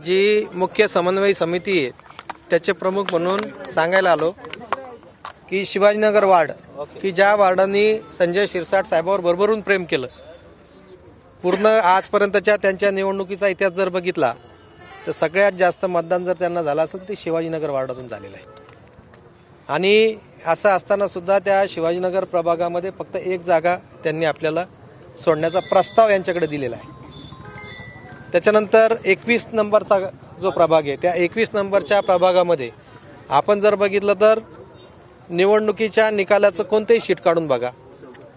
जी मुख्य समन्वय समिती आहे त्याचे प्रमुख म्हणून सांगायला आलो की शिवाजीनगर वार्ड की ज्या वार्डांनी संजय शिरसाट साहेबांवर भरभरून प्रेम केलं, पूर्ण आजपर्यंतच्या त्यांच्या निवडणुकीचा इतिहास जर बघितला तर सगळ्यात जास्त मतदान जर त्यांना झालं असेल ते शिवाजीनगर वार्डातून झालेलं आहे। आणि असं असताना सुद्धा त्या शिवाजीनगर प्रभागामध्ये फक्त एक जागा त्यांनी आपल्याला सोडण्याचा प्रस्ताव यांच्याकडे दिलेला आहे। त्याच्यानंतर 21 नंबरचा जो प्रभाग आहे त्या 21 नंबरच्या प्रभागामध्ये आपण जर बघितलं तर निवडणुकीच्या निकालाचं कोणतेही शीट काढून बघा,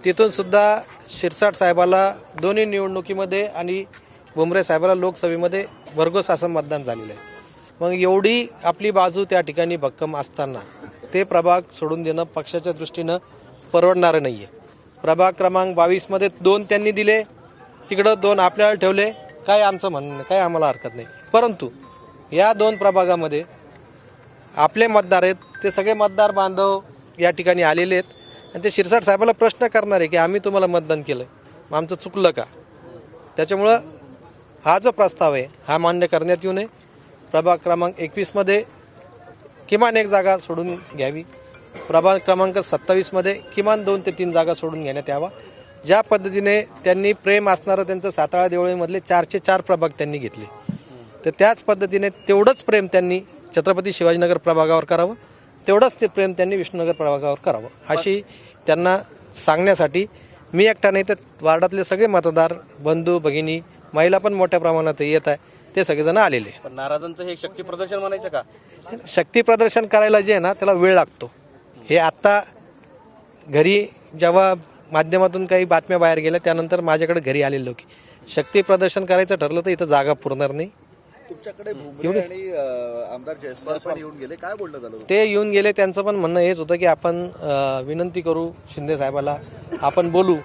तिथून सुद्धा शिरसाट साहेबाला दोन्ही निवडणुकीमध्ये आणि भुमरे साहेबाला लोकसभेमध्ये भरघोस असं मतदान झालेलं आहे। मग एवढी आपली बाजू त्या ठिकाणी भक्कम असताना ते प्रभाग सोडून देणं पक्षाच्या दृष्टीनं परवडणारं नाही आहे। प्रभाग क्रमांक 22मध्ये 2 त्यांनी दिले, तिकडं 2 आपल्याला ठेवले, काय आमचं म्हणणं काय आम्हाला हरकत नाही। परंतु या 2 प्रभागामध्ये आपले मतदार आहेत, ते सगळे मतदार बांधव या ठिकाणी आलेले आहेत आणि ते शिरसाट साहेबाला प्रश्न करणार आहे की आम्ही तुम्हाला मतदान केलं, मग आमचं चुकलं का? त्याच्यामुळं हा जो प्रस्ताव आहे हा मान्य करण्यात येऊ नये। प्रभाग क्रमांक 21मध्ये किमान 1 जागा सोडून घ्यावी, प्रभाग क्रमांक 27मध्ये किमान 2 ते 3 जागा सोडून घेण्यात यावा। ज्या पद्धतीने त्यांनी प्रेम असणारं त्यांचं सातारा देवळीमधले 4चे 4 प्रभाग त्यांनी घेतले, तर त्याच पद्धतीने तेवढंच प्रेम त्यांनी छत्रपती शिवाजीनगर प्रभागावर करावं, तेवढंच ते प्रेम त्यांनी विष्णुनगर प्रभागावर करावं, अशी त्यांना सांगण्यासाठी मी एकटा नाही तर वार्डातले सगळे मतदार बंधू भगिनी महिला पण मोठ्या प्रमाणात येत आहे, ते सगळेजण आलेले। पण नाराजांचं हे शक्ती प्रदर्शन म्हणायचं का? शक्ती प्रदर्शन करायला जे आहे ना त्याला वेळ लागतो। हे आत्ता घरी जेव्हा माध्यमातून काही बातम्या बाहेर गेल्या त्यानंतर माझ्याकडे घरी आलेले लोक शक्ती प्रदर्शन करायचं ठरलं तर इथं जागा पुरणार नाही। तुमच्याकडे भुमरे आणि आमदार जयस्वाल पण येऊन गेले, काय बोलणं झालं? ते येऊन गेले, त्यांचं पण म्हणणं हेच होतं की आपण विनंती करू शिंदे साहेबाला, आपण बोलू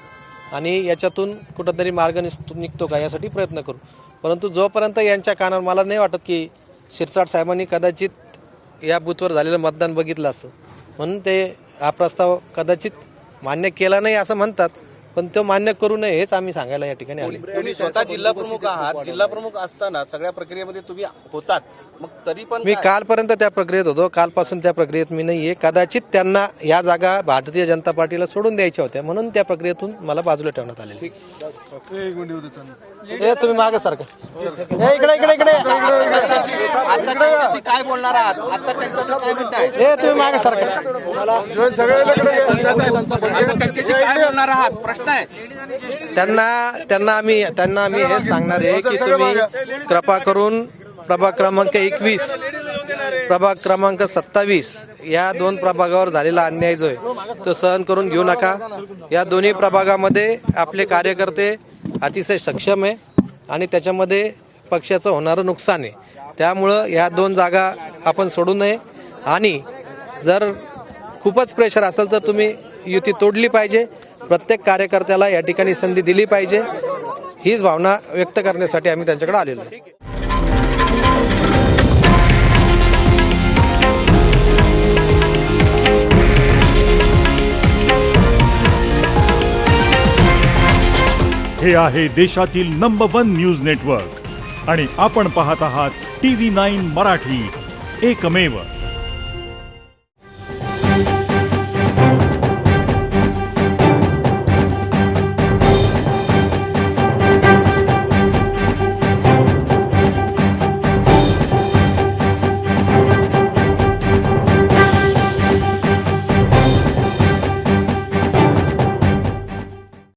आणि याच्यातून कुठंतरी मार्ग निघतो का यासाठी प्रयत्न करू। परंतु जोपर्यंत यांच्या कानावर मला नाही वाटत की शिरसाट साहेबांनी कदाचित या बूथवर झालेलं मतदान बघितलं असतं म्हणून ते हा प्रस्ताव कदाचित मान्य केला नाही असं म्हणतात, पण तो मान्य करू नये हेच आम्ही सांगायला या ठिकाणी आले। तुम्ही स्वतः जिल्हा प्रमुख आहात, जिल्हा प्रमुख असताना सगळ्या प्रक्रियेमध्ये तुम्ही होतात, मग तरी पण मी कालपर्यंत त्या प्रक्रियेत होतो, कालपासून त्या प्रक्रियेत मी नाहीये। कदाचित त्यांना या जागा भारतीय जनता पार्टीला सोडून द्यायच्या होत्या म्हणून त्या प्रक्रियेतून मला बाजूला ठेवण्यात आलेले। तुम्ही मागे सारखं इकडे इकडे इकडे आता त्यांच्याशी काय बोलणार आहात? आता त्यांच्याशी काय म्हणताय? तुम्ही मागे सारखं आता त्यांच्याशी काय बोलणार आहात? प्रश्न आहे त्यांना आम्ही हे सांगणार आहे की तुम्ही कृपा करून प्रभाग क्रमांक 21 प्रभाग क्रमांक 27 या 2 प्रभागावर झालेला अन्याय जो आहे तो सहन करून घेऊ नका। या दोन्ही प्रभागामध्ये आपले कार्यकर्ते अतिशय सक्षम आहे आणि त्याच्यामध्ये पक्षाचं होणारं नुकसान आहे, त्यामुळं ह्या 2 जागा आपण सोडू नये आणि जर खूपच प्रेशर असेल तर तुम्ही युती तोडली पाहिजे, प्रत्येक कार्यकर्त्याला या ठिकाणी संधी दिली पाहिजे, हीच भावना व्यक्त करण्यासाठी आम्ही त्यांच्याकडे आलेलो आहे। हे आहे देशातील नंबर 1 न्यूज नेटवर्क आणि आपण पाहत आहात TV9 मराठी, एकमेव।